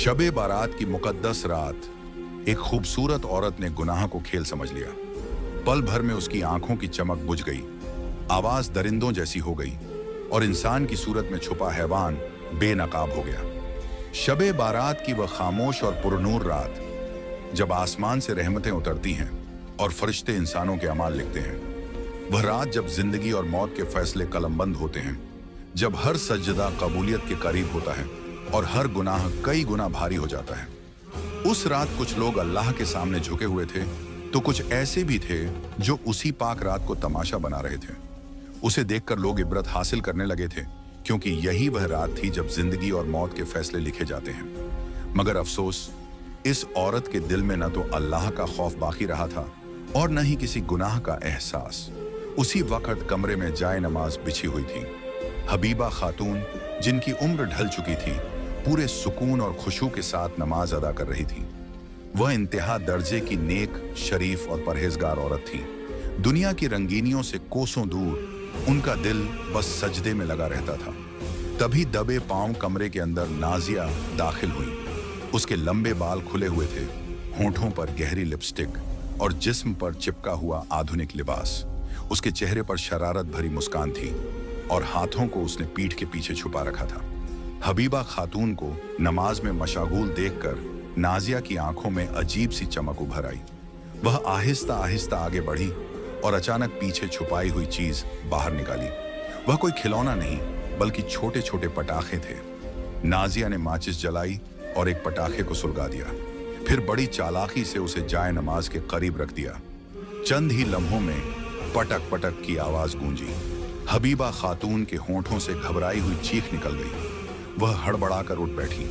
शबे बारात की मुकद्दस रात एक खूबसूरत औरत ने गुनाह को खेल समझ लिया। पल भर में उसकी आंखों की चमक बुझ गई, आवाज दरिंदों जैसी हो गई और इंसान की सूरत में छुपा हैवान बेनकाब हो गया। शबे बारात की वह खामोश और पुरनूर रात, जब आसमान से रहमतें उतरती हैं और फरिश्ते इंसानों के अमाल लिखते हैं। वह रात जब जिंदगी और मौत के फैसले कलमबंद होते हैं, जब हर सजदा कबूलियत के करीब होता है और हर गुनाह कई गुना भारी हो जाता है। उस रात कुछ लोग अल्लाह के सामने झुके हुए थे, तो कुछ ऐसे भी थे जो उसी पाक रात को तमाशा बना रहे थे। उसे देखकर लोग इबरत हासिल करने लगे थे, क्योंकि यही वह रात थी जब जिंदगी और मौत के फैसले लिखे जाते हैं। मगर अफसोस, इस औरत के दिल में न तो अल्लाह का खौफ बाकी रहा था और न ही किसी गुनाह का एहसास। उसी वक्त कमरे में जाए नमाज बिछी हुई थी। हबीबा खातून, जिनकी उम्र ढल चुकी थी, पूरे सुकून और खुशू के साथ नमाज अदा कर रही थी। वह इंतहा दर्जे की नेक, शरीफ और परहेजगार औरत थी। दुनिया की रंगीनियों से कोसों दूर उनका दिल बस सजदे में लगा रहता था। तभी दबे पांव कमरे के अंदर नाजिया दाखिल हुई। उसके लंबे बाल खुले हुए थे, होंठों पर गहरी लिपस्टिक और जिस्म पर चिपका हुआ आधुनिक लिबास। उसके चेहरे पर शरारत भरी मुस्कान थी और हाथों को उसने पीठ के पीछे छुपा रखा था। हबीबा खातून को नमाज में मशागूल देखकर नाजिया की आंखों में अजीब सी चमक उभर आई। वह आहिस्ता आहिस्ता आगे बढ़ी और अचानक पीछे छुपाई हुई चीज बाहर निकाली। वह कोई खिलौना नहीं, बल्कि छोटे छोटे पटाखे थे। नाजिया ने माचिस जलाई और एक पटाखे को सुलगा दिया, फिर बड़ी चालाकी से उसे जाए नमाज के करीब रख दिया। चंद ही लम्हों में पटक पटक की आवाज गूंजी। हबीबा खातून के होंठों से घबराई हुई चीख निकल गई। वह हड़बड़ाकर उठ बैठी।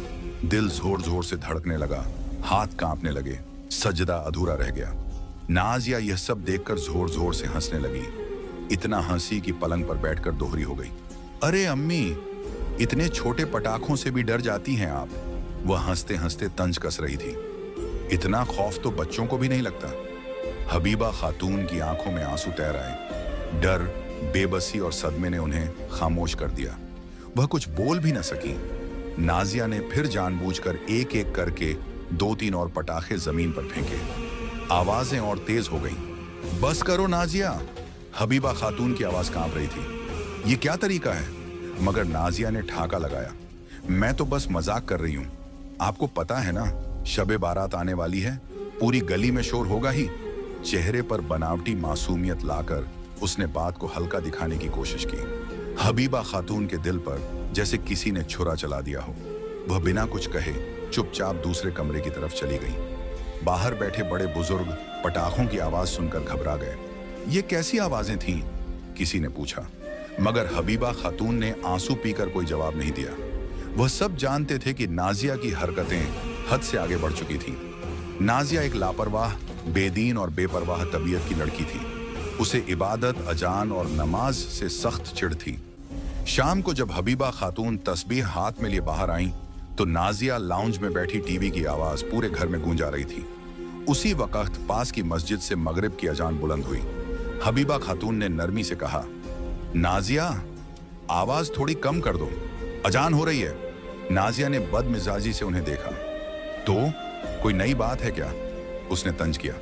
दिल जोर जोर से धड़कने लगा, हाथ कांपने लगे, सजदा अधूरा रह गया। नाजिया यह सब देखकर जोर जोर से हंसने लगी। इतना हंसी कि पलंग पर बैठकर दोहरी हो गई। अरे अम्मी, इतने छोटे पटाखों से भी डर जाती हैं आप? वह हंसते हंसते तंज कस रही थी। इतना खौफ तो बच्चों को भी नहीं लगता। हबीबा खातून की आंखों में आंसू तैर आए। डर, बेबसी और सदमे ने उन्हें खामोश कर दिया। वह कुछ बोल भी न सकी। नाजिया ने फिर जानबूझकर एक एक करके 2-3 और पटाखे जमीन पर फेंके। आवाजें और तेज हो गईं। बस करो नाजिया, हबीबा खातून की आवाज कांप रही थी। ये क्या तरीका है? मगर नाजिया ने ठाका लगाया। मैं तो बस मजाक कर रही हूं। आपको पता है ना, शबे बारात आने वाली है, पूरी गली में शोर होगा ही। चेहरे पर बनावटी मासूमियत लाकर उसने बात को हल्का दिखाने की कोशिश की। हबीबा खातून के दिल पर जैसे किसी ने छुरा चला दिया हो। वह बिना कुछ कहे चुपचाप दूसरे कमरे की तरफ चली गई। बाहर बैठे बड़े बुजुर्ग पटाखों की आवाज सुनकर घबरा गए। ये कैसी आवाजें थीं? किसी ने पूछा। मगर हबीबा खातून ने आंसू पीकर कोई जवाब नहीं दिया। वह सब जानते थे कि नाजिया की हरकतें हद से आगे बढ़ चुकी थीं। नाजिया एक लापरवाह, बेदीन और बेपरवाह तबीयत की लड़की थी। उसे इबादत, अजान और नमाज से सख्त चिढ़ थी। शाम को जब हबीबा खातून तस्बीह हाथ में लिए बाहर आईं, तो नाजिया लाउंज में बैठी टीवी की आवाज पूरे घर में गूंजा रही थी। उसी वक्त पास की मस्जिद से मगरिब की अजान बुलंद हुई। हबीबा खातून ने नरमी से कहा, नाजिया, आवाज थोड़ी कम कर दो, अजान हो रही है। नाजिया ने बदमिजाजी से उन्हें देखा। तो कोई नई बात है क्या? उसने तंज किया।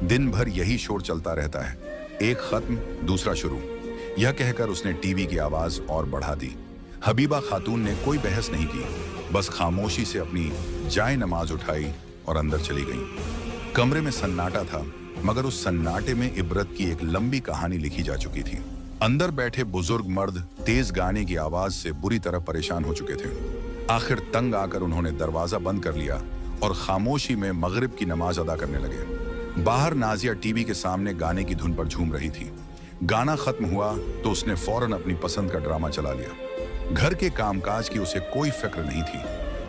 दिन भर यही शोर चलता रहता है, एक खत्म दूसरा शुरू। यह कहकर उसने टीवी की आवाज और बढ़ा दी। हबीबा खातून ने कोई बहस नहीं की, बस खामोशी से अपनी जाए नमाज उठाई और अंदर चली गई। कमरे में सन्नाटा था, मगर उस सन्नाटे में इबरत की एक लंबी कहानी लिखी जा चुकी थी। अंदर बैठे बुजुर्ग मर्द तेज गाने की आवाज से बुरी तरह परेशान हो चुके थे। आखिर तंग आकर उन्होंने दरवाजा बंद कर लिया और खामोशी में मगरिब की नमाज अदा करने लगे। बाहर नाजिया टीवी के सामने गाने की धुन पर झूम रही थी। गाना खत्म हुआ तो उसने फौरन अपनी पसंद का ड्रामा चला लिया। घर के कामकाज की उसे कोई फिक्र नहीं थी,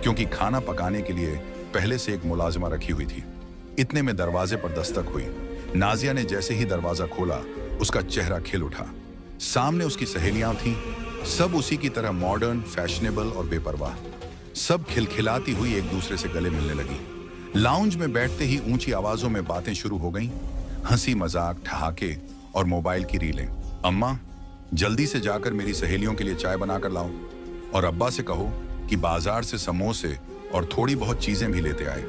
क्योंकि खाना पकाने के लिए पहले से एक मुलाजिमा रखी हुई थी। इतने में दरवाजे पर दस्तक हुई। नाजिया ने जैसे ही दरवाजा खोला, उसका चेहरा खिल उठा। सामने उसकी सहेलियां थीं, सब उसी की तरह मॉडर्न, फैशनेबल और बेपरवाह। सब खिलखिलाती हुई एक दूसरे से गले मिलने लगी। लाउंज में बैठते ही ऊंची आवाजों में बातें शुरू हो गईं। हंसी मजाक, ठहाके और मोबाइल की रीलें। अम्मा, जल्दी से जाकर मेरी सहेलियों के लिए चाय बनाकर लाओ, और अब्बा से कहो कि बाजार से समोसे और थोड़ी बहुत चीजें भी लेते आए।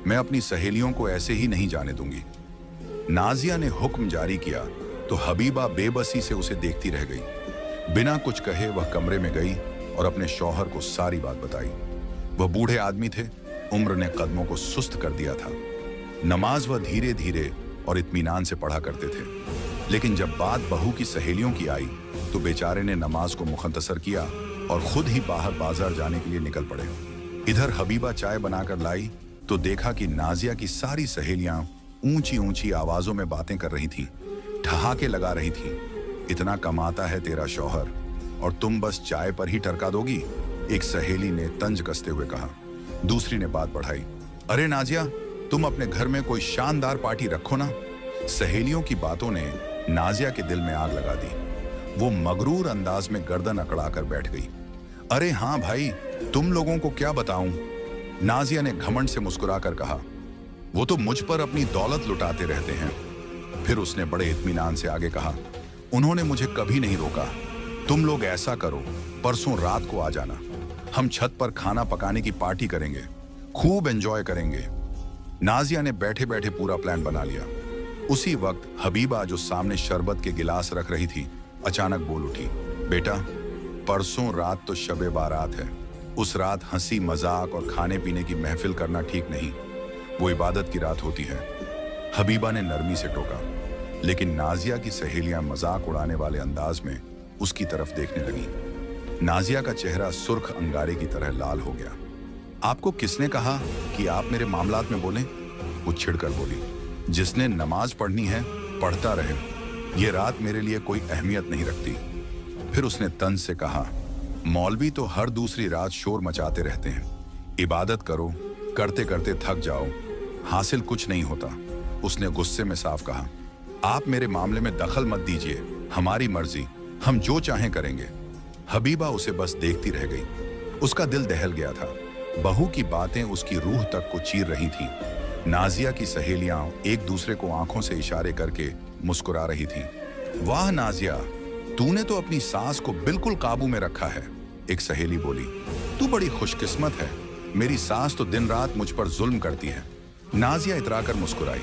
मैं अपनी सहेलियों को ऐसे ही नहीं जाने दूंगी। नाजिया ने हुक्म जारी किया तो हबीबा बेबसी से उसे देखती रह गई। बिना कुछ कहे वह कमरे में गई और अपने शौहर को सारी बात बताई। वह बूढ़े आदमी थे, उम्र ने कदमों को सुस्त कर दिया था। नमाज वह धीरे धीरे और इत्मीनान से पढ़ा करते थे, लेकिन जब बात बहू की सहेलियों की आई तो बेचारे ने नमाज को मुखतसर किया और खुद ही बाहर बाजार जाने के लिए निकल पड़े। इधर हबीबा चाय बनाकर लाई तो देखा कि नाजिया की सारी सहेलियां ऊंची ऊंची आवाजों में बातें कर रही थीं, ठहाके लगा रही थीं। इतना कमाता है तेरा शौहर और तुम बस चाय पर ही टरका दोगी, एक सहेली ने तंज कसते हुए कहा। दूसरी ने बात बढ़ाई, अरे नाजिया, तुम अपने घर में कोई शानदार पार्टी रखो ना। सहेलियों की बातों ने नाजिया के दिल में आग लगा दी। वो मगरूर अंदाज में गर्दन अकड़ाकर बैठ गई। अरे हाँ भाई, तुम लोगों को क्या बताऊं, नाजिया ने घमंड से मुस्कुराकर कहा। वो तो मुझ पर अपनी दौलत लुटाते रहते हैं। फिर उसने बड़े इत्मीनान से आगे कहा, उन्होंने मुझे कभी नहीं रोका। तुम लोग ऐसा करो, परसों रात को आ जाना, हम छत पर खाना पकाने की पार्टी करेंगे, खूब एंजॉय करेंगे। नाजिया ने बैठे बैठे पूरा प्लान बना लिया। उसी वक्त हबीबा, जो सामने शरबत के गिलास रख रही थी, अचानक बोल उठी, बेटा, परसों रात तो शबे बारात है। उस रात हंसी मजाक और खाने पीने की महफिल करना ठीक नहीं, वो इबादत की रात होती है। हबीबा ने नरमी से टोका, लेकिन नाजिया की सहेलियां मजाक उड़ाने वाले अंदाज में उसकी तरफ देखने लगी। नाजिया का चेहरा सुर्ख अंगारे की तरह लाल हो गया। आपको किसने कहा कि आप मेरे मामलात में बोलें? वो छिड़कर बोली, जिसने नमाज पढ़नी है पढ़ता रहे, ये रात मेरे लिए कोई अहमियत नहीं रखती। फिर उसने तंज से कहा, मौलवी तो हर दूसरी रात शोर मचाते रहते हैं, इबादत करो, करते करते थक जाओ, हासिल कुछ नहीं होता। उसने गुस्से में साफ कहा, आप मेरे मामले में दखल मत दीजिए, हमारी मर्जी, हम जो चाहें करेंगे। हबीबा उसे बस देखती रह गई। उसका दिल दहल गया था। बहू की बातें उसकी रूह तक को चीर रही थीं। नाजिया की सहेलियां एक दूसरे को आंखों से इशारे करके मुस्कुरा रही थीं। वाह नाजिया, तूने तो अपनी सास को बिल्कुल काबू में रखा है, एक सहेली बोली। तू बड़ी खुशकिस्मत है, मेरी सास तो दिन रात मुझ पर जुल्म करती है। नाजिया इतराकर मुस्कुराई।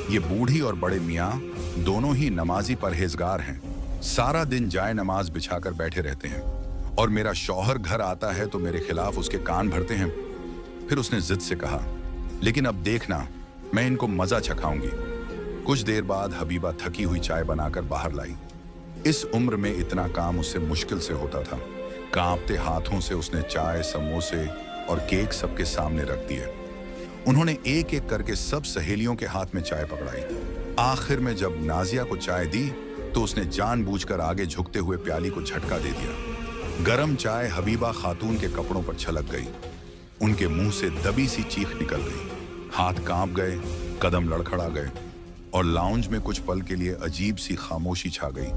ये बूढ़ी और बड़े मियाँ दोनों ही नमाजी परहेजगार हैं, सारा दिन जाए नमाज बिछाकर बैठे रहते हैं, और मेरा शौहर घर आता है तो मेरे खिलाफ उसके कान भरते हैं। फिर उसने जिद से कहा, लेकिन अब देखना, मैं इनको मजा चखाऊंगी। कुछ देर बाद हबीबा थकी हुई चाय बनाकर बाहर लाई। इस उम्र में इतना काम उससे मुश्किल से होता था। कांपते हाथों से उसने चाय, समोसे और केक सबके सामने रख दिए। उन्होंने एक एक करके सब सहेलियों के हाथ में चाय पकड़ाई। आखिर में जब नाजिया को चाय दी तो उसने जानबूझकर आगे झुकते हुए प्याली को झटका दे दिया। गरम चाय हबीबा खातून के कपड़ों पर छलक गई। उनके मुंह से दबी सी चीख निकल गई। हाथ कांप गए, कदम लड़खड़ा गए और लाउंज में कुछ पल के लिए अजीब सी खामोशी छा गई।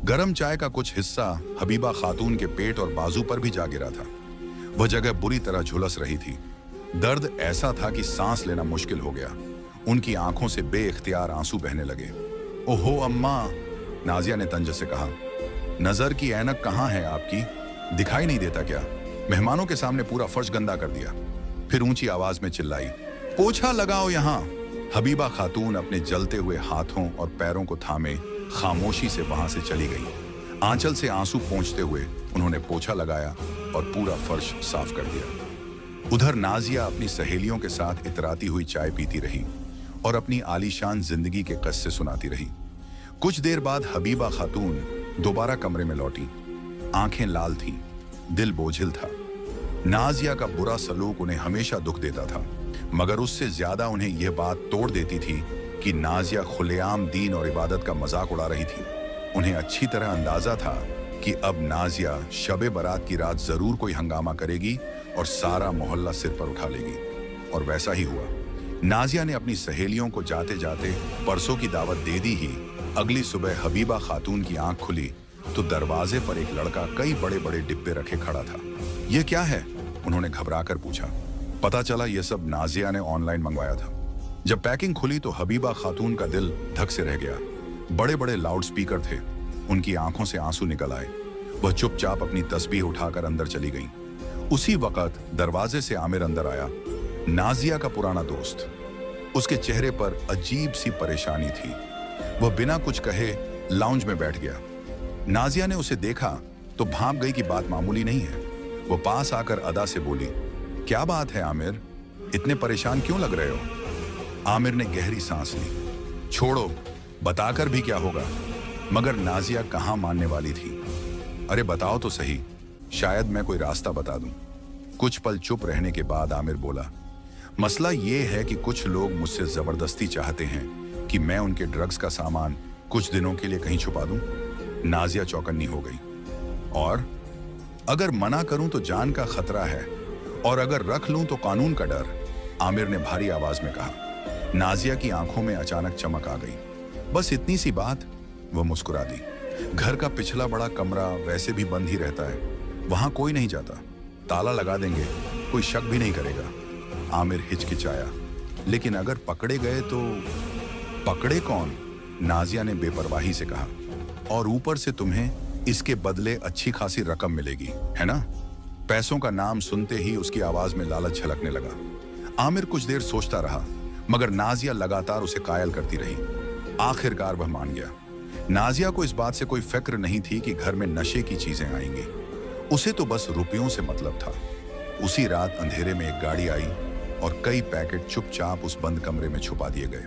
गरम चाय का कुछ हिस्सा हबीबा खातून के पेट और बाजू पर भी जा गिरा था। वह जगह बुरी तरह झुलस रही थी। दर्द ऐसा था कि सांस लेना मुश्किल हो गया। उनकी आंखों से बेइख्तियार आंसू बहने लगे। ओहो अम्मा, नाजिया ने तंज से कहा, नजर की ऐनक कहाँ है आपकी? दिखाई नहीं देता क्या? मेहमानों के सामने पूरा फर्श गंदा कर दिया। फिर ऊंची आवाज में चिल्लाई, पोछा लगाओ यहाँ। हबीबा खातून अपने जलते हुए हाथों और पैरों को थामे खामोशी से वहां से चली गई। आंचल से आंसू पोंछते हुए उन्होंने पोछा लगाया और पूरा फर्श साफ कर दिया। उधर नाजिया अपनी सहेलियों के साथ इतराती हुई चाय पीती रही और अपनी आलीशान जिंदगी के किस्से सुनाती रही। कुछ देर बाद हबीबा खातून दोबारा कमरे में लौटी। आंखें लाल थीं, दिल बोझिल था। नाजिया का बुरा सलूक उन्हें हमेशा दुख देता था, मगर उससे ज्यादा उन्हें यह बात तोड़ देती थी कि नाजिया खुलेआम दीन और इबादत का मजाक उड़ा रही थी। उन्हें अच्छी तरह अंदाजा था कि अब नाजिया शबे बारात की रात जरूर कोई हंगामा करेगी और सारा मोहल्ला सिर पर उठा लेगी। और वैसा ही हुआ। नाजिया ने अपनी सहेलियों को जाते जाते परसों की दावत दे दी ही अगली सुबह हबीबा खातून की आंख खुली तो दरवाजे पर एक लड़का कई बड़े बड़े डिब्बे रखे खड़ा था। यह क्या है? उन्होंने घबराकर पूछा। पता चला यह सब नाजिया ने ऑनलाइन मंगवाया था। जब पैकिंग खुली तो हबीबा खातून का दिल धक से रह गया। बड़े बड़े लाउड स्पीकर थे, उनकी आंखों से आंसू निकल आए। वह चुपचाप अपनी तस्बीह उठाकर अंदर चली गई। उसी वक्त दरवाजे से आमिर अंदर आया, नाजिया का पुराना दोस्त। उसके चेहरे पर अजीब सी परेशानी थी। वह बिना कुछ कहे लाउंज में बैठ गया। नाजिया ने उसे देखा तो भांप गई कि बात मामूली नहीं है। वो पास आकर अदा से बोली, क्या बात है आमिर, इतने परेशान क्यों लग रहे हो? आमिर ने गहरी सांस ली। छोड़ो, बताकर भी क्या होगा? मगर नाजिया कहाँ मानने वाली थी। अरे बताओ तो सही, शायद मैं कोई रास्ता बता दूं। कुछ पल चुप रहने के बाद आमिर बोला, मसला ये है कि कुछ लोग मुझसे जबरदस्ती चाहते हैं कि मैं उनके ड्रग्स का सामान कुछ दिनों के लिए कहीं छुपा दूं। नाजिया चौकन्नी हो गई। और अगर मना करूं तो जान का खतरा है, और अगर रख लूं तो कानून का डर, आमिर ने भारी आवाज में कहा। नाजिया की आंखों में अचानक चमक आ गई। बस इतनी सी बात? वह मुस्कुरा दी। घर का पिछला बड़ा कमरा वैसे भी बंद ही रहता है, वहां कोई नहीं जाता, ताला लगा देंगे, कोई शक भी नहीं करेगा। आमिर हिचकिचाया, लेकिन अगर पकड़े गए तो? पकड़े कौन? नाजिया ने बेपरवाही से कहा, और ऊपर से तुम्हें इसके बदले अच्छी खासी रकम मिलेगी, है ना? पैसों का नाम सुनते ही उसकी आवाज में लालच झलकने लगा। आमिर कुछ देर सोचता रहा, मगर नाजिया लगातार उसे कायल करती रही। आखिरकार वह मान गया। नाजिया को इस बात से कोई फिक्र नहीं थी कि घर में नशे की चीजें आएंगी। उसे तो बस रुपयों से मतलब था। उसी रात अंधेरे में एक गाड़ी आई और कई पैकेट चुपचाप उस बंद कमरे में छुपा दिए गए।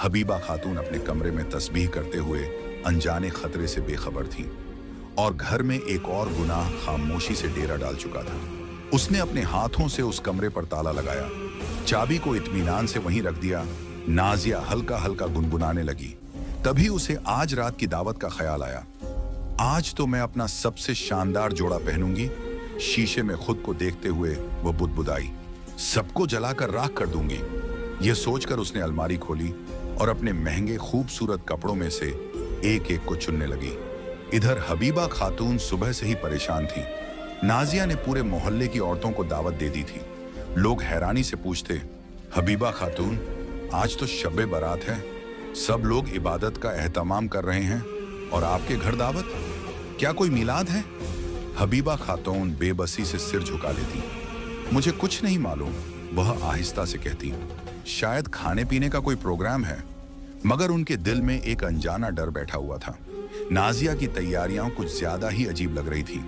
हबीबा खातून अपने कमरे में तस्बीह करते हुए अनजाने खतरे से बेखबर थी, और घर में एक और गुनाह खामोशी से डेरा डाल चुका था। उसने अपने हाथों से उस कमरे पर ताला लगाया, चाबी को इत्मीनान से वहीं रख दिया। नाजिया हल्का हल्का गुनगुनाने लगी। तभी उसे आज रात की दावत का ख्याल आया। आज तो मैं अपना सबसे शानदार जोड़ा पहनूंगी। शीशे में खुद को देखते हुए वो बुदबुदाई, सबको जलाकर राख कर दूंगी। यह सोचकर उसने अलमारी खोली और अपने महंगे खूबसूरत कपड़ों में से एक एक को चुनने लगी। इधर हबीबा खातून सुबह से ही परेशान थी। नाजिया ने पूरे मोहल्ले की औरतों को दावत दे दी थी। लोग हैरानी से पूछते, हबीबा खातून, आज तो शब बारात है, सब लोग इबादत का एहतमाम कर रहे हैं और आपके घर दावत? क्या कोई मिलाद है? हबीबा खातून बेबसी से सिर झुका लेती। मुझे कुछ नहीं मालूम, वह आहिस्ता से कहती। शायद खाने पीने का कोई प्रोग्राम है। मगर उनके दिल में एक अनजाना डर बैठा हुआ था। नाजिया की तैयारियां कुछ ज्यादा ही अजीब लग रही थी।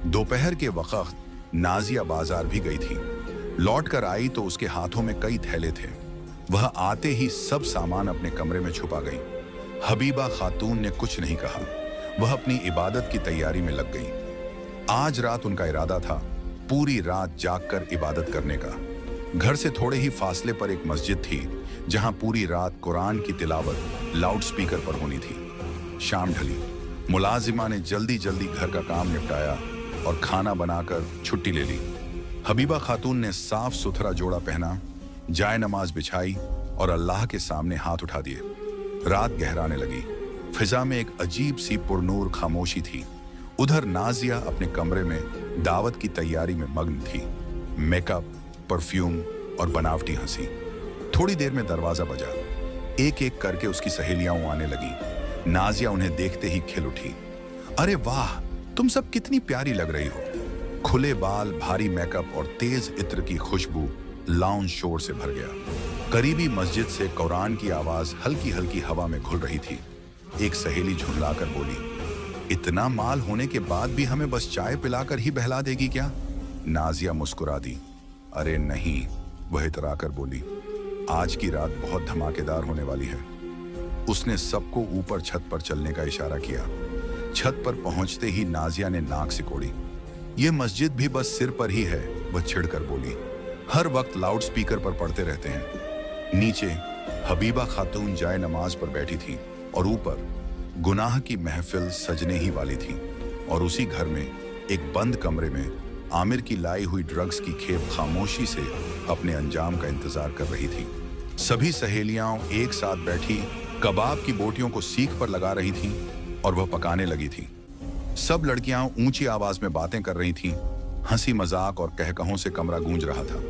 दोपहर के वक्त नाजिया बाजार भी गई थी। लौट कर आई तो उसके हाथों में कई थैले थे। वह आते ही सब सामान अपने कमरे में छुपा गई। हबीबा खातून ने कुछ नहीं कहा। वह अपनी इबादत की तैयारी में लग गई। आज रात उनका इरादा था पूरी रात जागकर इबादत करने का। घर से थोड़े ही फासले पर एक मस्जिद थी, जहां पूरी रात कुरान की तिलावत लाउड स्पीकर पर होनी थी। शाम ढली। मुलाजिमा ने जल्दी जल्दी घर का काम निपटाया और खाना बनाकर छुट्टी ले ली। हबीबा खातून ने साफ सुथरा जोड़ा पहना, जाए नमाज बिछाई और अल्लाह के सामने हाथ उठा दिए। रात गहराने लगी। फिजा में एक अजीब सी पुरनूर खामोशी थी। उधर नाजिया अपने कमरे में दावत की तैयारी में मग्न थी। मेकअप, परफ्यूम और बनावटी हंसी। थोड़ी देर में दरवाजा बजा। एक एक करके उसकी सहेलियां आने लगी। नाजिया उन्हें देखते ही खिल उठी। अरे वाह, तुम सब कितनी प्यारी लग रही हो। खुले बाल, भारी मेकअप और तेज इत्र की खुशबू लाउंज शोर से भर गया। करीबी मस्जिद से कुरान की आवाज हल्की हल्की हवा में घुल रही थी। एक सहेली झुंझलाकर बोली, इतना माल होने के बाद भी हमें बस चाय पिलाकर ही बहला देगी क्या? नाजिया मुस्कुरा दी। अरे नहीं, वह इतराकर बोली, आज की रात बहुत धमाकेदार होने वाली है। उसने सबको ऊपर छत पर चलने का इशारा किया। छत पर पहुंचते ही नाजिया ने नाक सिकोड़ी। यह मस्जिद भी बस सिर पर ही है, वह छिड़कर बोली। हर वक्त लाउड स्पीकर पर पढ़ते रहते हैं। नीचे हबीबा खातून जाए नमाज पर बैठी थी और ऊपर गुनाह की महफिल सजने ही वाली थी। और उसी घर में एक बंद कमरे में आमिर की लाई हुई ड्रग्स की खेप खामोशी से अपने अंजाम का इंतजार कर रही थी। सभी सहेलियां एक साथ बैठी कबाब की बोटियों को सीख पर लगा रही थीं और वह पकाने लगी थी। सब लड़कियां ऊंची आवाज में बातें कर रही थीं। हंसी मजाक और कहकहों से कमरा गूंज रहा था।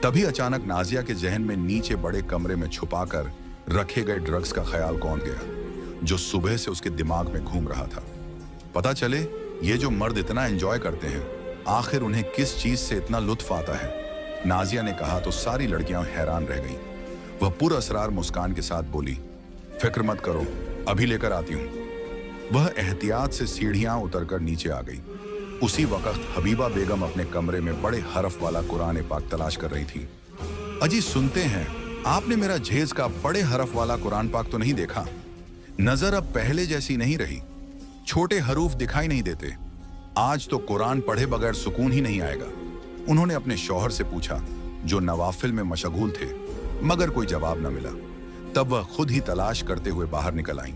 तभी अचानक नाजिया के जहन में नीचे बड़े कमरे में छुपाकर रखे गए ड्रग्स का ख्याल कौंध गया, जो सुबह से उसके दिमाग में घूम रहा था। पता चले ये जो मर्द इतना एंजॉय करते हैं, आखिर उन्हें किस चीज से इतना लुत्फ आता है? नाजिया ने कहा तो सारी लड़कियां हैरान रह गईं। वह पुरअसरार मुस्कान के साथ बोली, फिक्र मत करो, अभी लेकर आती हूं। वह एहतियात से सीढ़ियां उतरकर नीचे आ गई। उसी वक्त हबीबा बेगम अपने कमरे में बड़े हरफ वाला कुरान पाक तलाश कर रही थी। अजी सुनते हैं, आपने मेरा झेज का बड़े हरफ वाला कुरान पाक तो नहीं देखा? नजर अब पहले जैसी नहीं रही, छोटे हरूफ दिखाई नहीं देते। आज तो कुरान पढ़े बगैर सुकून ही नहीं आएगा। उन्होंने अपने शौहर से पूछा, जो नवाफिल में मशगूल थे, मगर कोई जवाब न मिला। तब वह खुद ही तलाश करते हुए बाहर निकल आईं।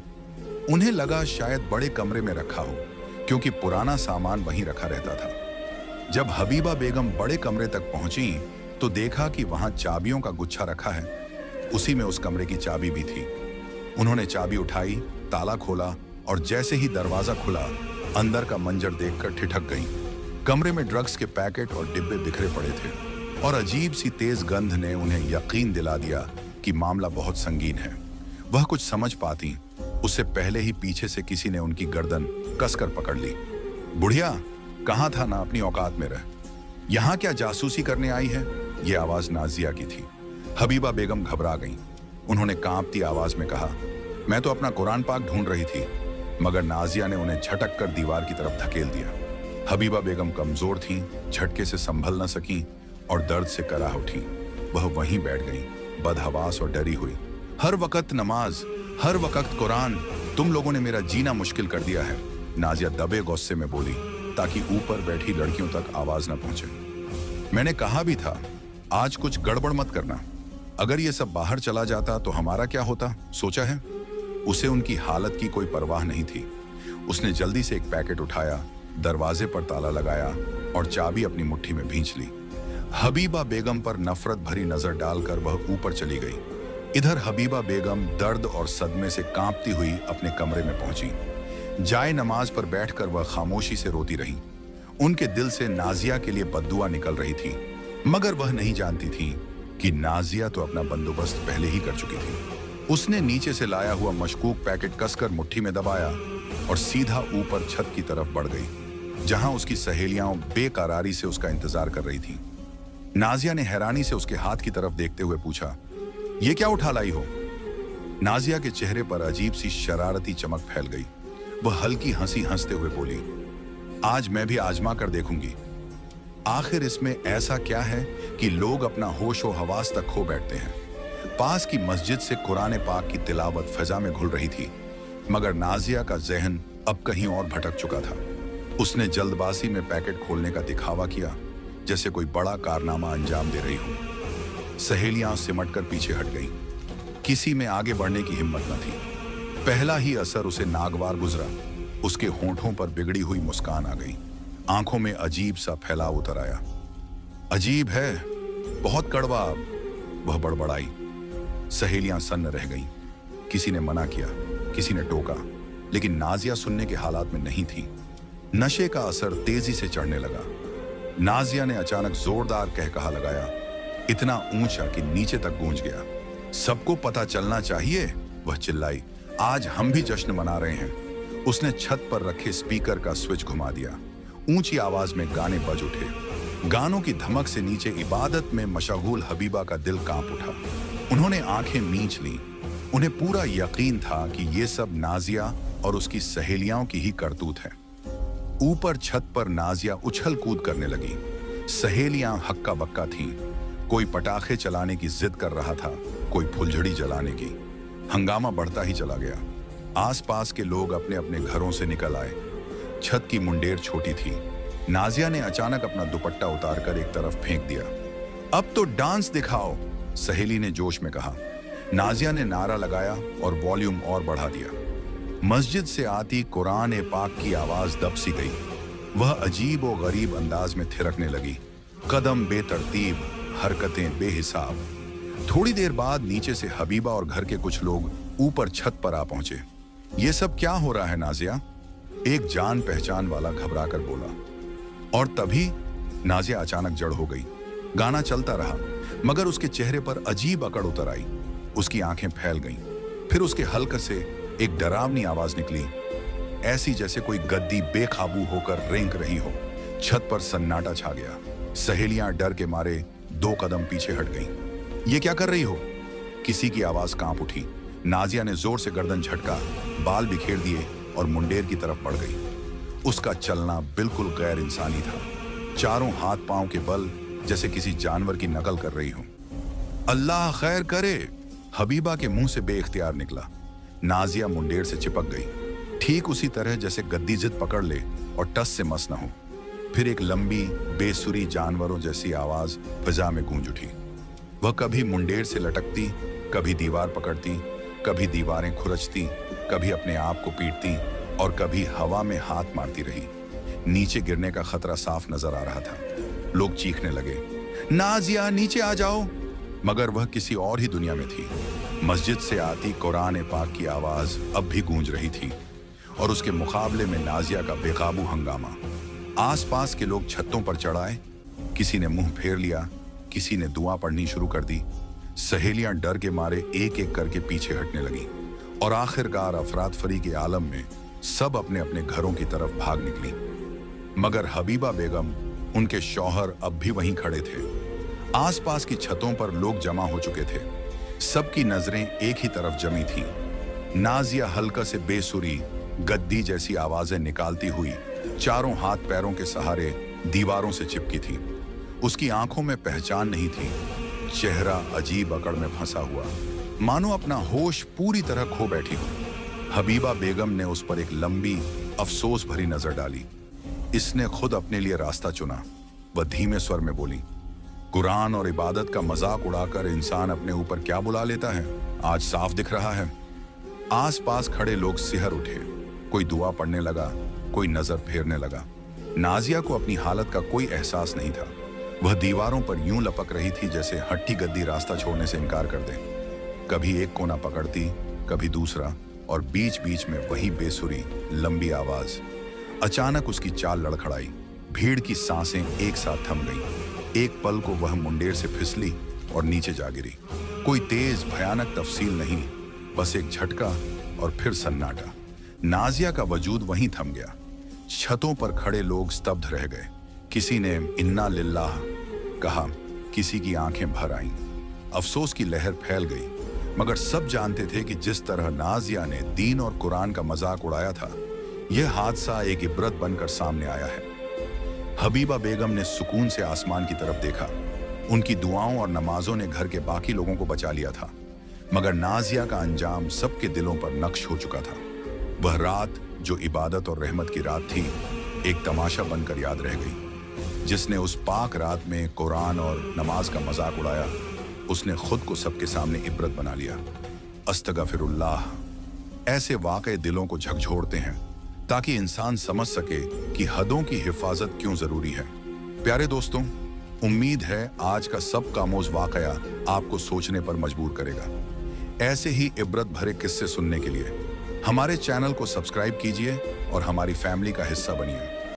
उन्हें लगा शायद बड़े कमरे में रखा हो, क्योंकि पुराना सामान वहीं रखा रहता था। जब हबीबा बेगम बड़े कमरे तक पहुंची तो देखा कि वहां चाबियों का गुच्छा रखा है। उसी में उस कमरे की चाबी भी थी। उन्होंने चाबी उठाई, ताला खोला और जैसे ही दरवाजा खुला, अंदर का मंजर देखकर ठिठक गईं। कमरे में ड्रग्स के पैकेट और डिब्बे बिखरे पड़े थे और अजीब सी तेज गंध ने उन्हें यकीन दिला दिया कि मामला बहुत संगीन है। वह कुछ समझ पाती उससे पहले ही पीछे से किसी ने उनकी गर्दन कसकर पकड़ ली। बुढ़िया, कहाँ था ना, अपनी औकात में रह। यहाँ क्या जासूसी करने आई है? ये आवाज नाजिया की थी। हबीबा बेगम घबरा गईं। उन्होंने कांपती आवाज में कहा, मैं तो अपना कुरान पाक ढूंढ रही थी। मगर नाजिया ने उन्हें झटक कर दीवार की तरफ धकेल दिया। हबीबा बेगम कमजोर थीं, झटके से संभल न सकीं और दर्द से कराह उठी। वह वहीं बैठ गईं, बदहवास और डरी हुई। हर वक्त नमाज, हर वक्त कुरान, तुम लोगों ने मेरा जीना मुश्किल कर दिया है, नाजिया दबे गुस्से में बोली, ताकि ऊपर बैठी लड़कियों तक आवाज न पहुंचे। मैंने कहा भी था, आज कुछ गड़बड़ मत करना। अगर ये सब बाहर चला जाता तो हमारा क्या होता, सोचा है? उसे उनकी हालत की कोई परवाह नहीं थी। उसने जल्दी से एक पैकेट उठाया, दरवाजे पर ताला लगाया और चाबी अपनी मुट्ठी में भींच ली। हबीबा बेगम पर नफरत भरी नजर डालकर वह ऊपर चली गई। इधर हबीबा बेगम दर्द और सदमे से कांपती हुई अपने कमरे में पहुंची। जाए नमाज पर बैठकर वह खामोशी से रोती रही। उनके दिल से नाजिया के लिए बद्दुआ निकल रही थी, मगर वह नहीं जानती थी कि नाजिया तो अपना बंदोबस्त पहले ही कर चुकी थी। उसने नीचे से लाया हुआ मशकूक पैकेट कसकर मुट्ठी में दबाया और सीधा ऊपर छत की तरफ बढ़ गई, जहां उसकी सहेलियां बेकरारी से उसका इंतजार कर रही थीं। नाजिया ने हैरानी से उसके हाथ की तरफ देखते हुए पूछा, ये क्या उठा लाई हो? नाजिया के चेहरे पर अजीब सी शरारती चमक फैल गई। वह हल्की हंसी हंसते हुए बोली, आज मैं भी आजमा कर देखूंगी। आखिर इसमें ऐसा क्या है कि लोग अपना होश व हवास तक खो बैठते हैं। पास की मस्जिद से कुरान पाक की तिलावत फिजा में घुल रही थी, मगर नाजिया का जहन अब कहीं और भटक चुका था। उसने जल्दबाजी में पैकेट खोलने का दिखावा किया, जैसे कोई बड़ा कारनामा अंजाम दे रही हो। सहेलियां सिमटकर पीछे हट गईं। किसी में आगे बढ़ने की हिम्मत न थी। पहला ही असर उसे नागवार गुजरा। उसके होंठों पर बिगड़ी हुई मुस्कान आ गई, आंखों में अजीब सा फैलाव उतर आया। अजीब है, बहुत कड़वा, वह बड़बड़ाई। सहेलियां सन्न रह गईं। किसी ने मना किया, किसी ने टोका, लेकिन नाजिया सुनने के हालात में नहीं थी। नशे का असर तेजी से चढ़ने लगा। नाजिया ने अचानक जोरदार कहकहा लगाया, इतना ऊंचा कि नीचे तक गूंज गया। सबको पता चलना चाहिए, वह चिल्लाई, आज हम भी जश्न मना रहे हैं। उसने छत पर रखे स्पीकर का स्विच घुमा दिया। ऊंची आवाज में गाने बज उठे। गानों की धमक से नीचे इबादत में मशगूल हबीबा का दिल कांप उठा। उन्होंने आंखें मींच ली। उन्हें पूरा यकीन था कि ये सब नाजिया और उसकी सहेलियां की ही करतूत है। ऊपर छत पर नाजिया उछल कूद करने लगी। सहेलियां हक्का बक्का थीं। कोई पटाखे चलाने की जिद कर रहा था, कोई फुलझड़ी जलाने की। हंगामा बढ़ता ही चला गया। आसपास के लोग अपने अपने घरों से निकल आए। छत की मुंडेर छोटी थी। नाजिया ने अचानक अपना दुपट्टा उतारकर एक तरफ फेंक दिया। अब तो डांस दिखाओ, सहेली ने जोश में कहा। नाजिया ने नारा लगाया और वॉल्यूम और बढ़ा दिया। मस्जिद से आती कुरान पाक की आवाज दब सी गई। वह अजीब और गरीब अंदाज में थिरकने लगी। कदम बेतरतीब, हरकतें बेहिसाब। थोड़ी देर बाद नीचे से हबीबा और घर के कुछ लोग ऊपर छत पर आ पहुंचे। ये सब क्या हो रहा है नाजिया? एक जान पहचान वाला घबराकर बोला। और तभी नाजिया अचानक जड़ हो गई। गाना चलता रहा, मगर उसके चेहरे पर अजीब अकड़ उतर आई। उसकी आंखें फैल गईं। फिर उसके हल्क से एक डरावनी आवाज निकली, ऐसी जैसे कोई गद्दी बेकाबू होकर रेंक रही हो। छत पर सन्नाटा छा गया। सहेलियां डर के मारे 2 कदम पीछे हट गईं। ये क्या कर रही हो? किसी की आवाज कांप उठी। नाजिया ने जोर से गर्दन झटका, बाल बिखेर दिए और मुंडेर की तरफ बढ़ गई। उसका चलना बिल्कुल गैर इंसानी था, चारों हाथ पांव के बल जैसे किसी जानवर की नकल कर रही हो। अल्लाह खैर करे, हबीबा के मुंह से बेइख्तियार निकला। नाजिया मुंडेर से चिपक गई, ठीक उसी तरह जैसे गद्दी जिद पकड़ ले और टस से मस न हो। फिर एक लंबी बेसुरी जानवरों जैसी आवाज फिजा में गूंज उठी। वह कभी मुंडेर से लटकती, कभी दीवार पकड़ती, कभी दीवारें खुरचती, कभी अपने आप को पीटती और कभी हवा में हाथ मारती रही। नीचे गिरने का खतरा साफ नजर आ रहा था। लोग चीखने लगे, नाजिया नीचे आ जाओ, मगर वह किसी और ही दुनिया में थी। मस्जिद से आती कुरान पाक की आवाज अब भी गूंज रही थी और उसके मुकाबले में नाजिया का बेकाबू हंगामा। आसपास के लोग छतों पर चढ़ आए, किसी ने मुंह फेर लिया, किसी ने दुआ पढ़नी शुरू कर दी। सहेलियां डर के मारे एक एक करके पीछे हटने लगी और आखिरकार अफरात फरी के आलम में सब अपने अपने घरों की तरफ भाग निकली। मगर हबीबा बेगम, उनके शौहर अब भी वहीं खड़े थे। आसपास की छतों पर लोग जमा हो चुके थे। सबकी नजरें एक ही तरफ जमी थीं। नाजिया हल्का से बेसुरी गद्दी जैसी आवाजें निकालती हुई चारों हाथ पैरों के सहारे दीवारों से चिपकी थी। उसकी आंखों में पहचान नहीं थी, चेहरा अजीब अकड़ में फंसा हुआ, मानो अपना होश पूरी तरह खो बैठी हो। हबीबा बेगम ने उस पर एक लंबी अफसोस भरी नजर डाली। इसने खुद अपने लिए रास्ता चुना। वह धीमे स्वर में बोली, कुरान और इबादत का मजाक उड़ाकर इंसान अपने ऊपर क्या बुला लेता है, आज साफ दिख रहा है। आसपास खड़े लोग सिहर उठे, कोई दुआ पढ़ने लगा, कोई नजर फेरने लगा। नाजिया को अपनी हालत का कोई एहसास नहीं था। वह दीवारों पर यूं लपक रही थी जैसे हट्टी गद्दी रास्ता छोड़ने से इनकार कर दे। कभी एक कोना पकड़ती, कभी दूसरा, और बीच बीच में वही बेसुरी लंबी आवाज। अचानक उसकी चाल लड़खड़ाई, भीड़ की सांसें एक साथ थम गईं। एक पल को वह मुंडेर से फिसली और नीचे जा गिरी। कोई तेज भयानक तफसील नहीं, बस एक झटका और फिर सन्नाटा। नाजिया का वजूद वहीं थम गया। छतों पर खड़े लोग स्तब्ध रह गए। किसी ने इन्ना लिल्लाह कहा, किसी की आंखें भर आईं। अफसोस की लहर फैल गई, मगर सब जानते थे कि जिस तरह नाजिया ने दीन और कुरान का मजाक उड़ाया था, यह हादसा एक इबरत बनकर सामने आया है। हबीबा बेगम ने सुकून से आसमान की तरफ देखा। उनकी दुआओं और नमाजों ने घर के बाकी लोगों को बचा लिया था, मगर नाजिया का अंजाम सबके दिलों पर नक्श हो चुका था। वह रात जो इबादत और रहमत की रात थी, एक तमाशा बनकर याद रह गई। जिसने उस पाक रात में कुरान और नमाज का मजाक उड़ाया, उसने खुद को सबके सामने इबरत बना लिया। अस्तगफिरुल्लाह। ऐसे वाक़े दिलों को झकझोरते हैं ताकि इंसान समझ सके कि हदों की हिफाजत क्यों जरूरी है। प्यारे दोस्तों, उम्मीद है आज का सब कामोज वाक़या आपको सोचने पर मजबूर करेगा। ऐसे ही इबरत भरे किस्से सुनने के लिए हमारे चैनल को सब्सक्राइब कीजिए और हमारी फैमिली का हिस्सा बनिए।